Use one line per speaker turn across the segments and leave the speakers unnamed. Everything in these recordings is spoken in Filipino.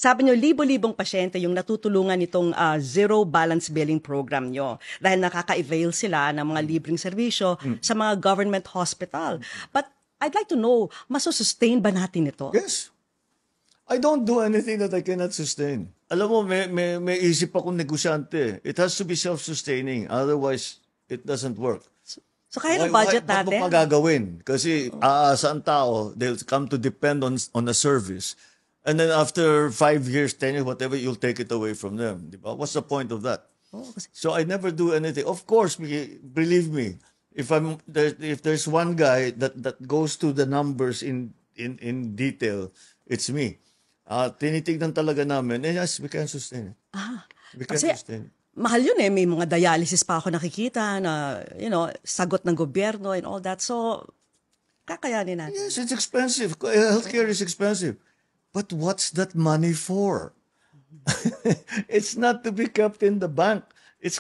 Sabi nyo, libo-libong pasyente yung natutulungan nitong zero balance billing program nyo dahil nakaka-avail sila ng mga libreng serbisyo sa mga government hospital. But I'd like to know, masusustain ba natin ito?
Yes. I don't do anything that I cannot sustain. Alam mo, may isip akong negosyante. It has to be self-sustaining. Otherwise, it doesn't work.
So kaya ng budget
Ba't
natin?
mo pa gagawin? Kasi aasa ang tao, they'll come to depend on a service. And then after 5 years, 10 years, whatever, you'll take it away from them. Diba? What's the point of that? So I never do anything. Of course, believe me, if there's one guy that goes to the numbers in detail, it's me. Tinitignan talaga namin, yes, we can sustain it. We can
Kasi
sustain it.
mahal yun eh. May mga dialysis pa ako nakikita na, sagot ng gobyerno and all that. So, kakayanin natin.
Yes, it's expensive. Healthcare is expensive. But what's that money for? It's not to be kept in the bank. It's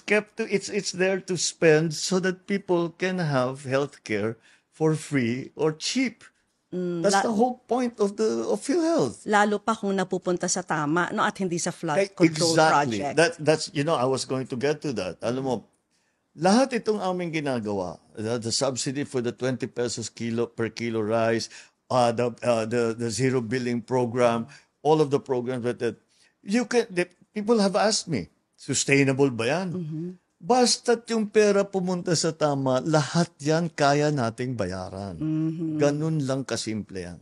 there to spend so that people can have healthcare for free or cheap. That's the whole point of PhilHealth.
Lalo pa kung napupunta sa tama at hindi sa flood control
Exactly.
project.
That's I was going to get to that. Alam mo, lahat itong aming ginagawa, the subsidy for the 20 pesos per kilo rice, the zero billing program, all of the programs that people have asked me, sustainable ba yan? Basta't yung pera pumunta sa tama, lahat yan kaya nating bayaran. Ganun lang kasimple yan.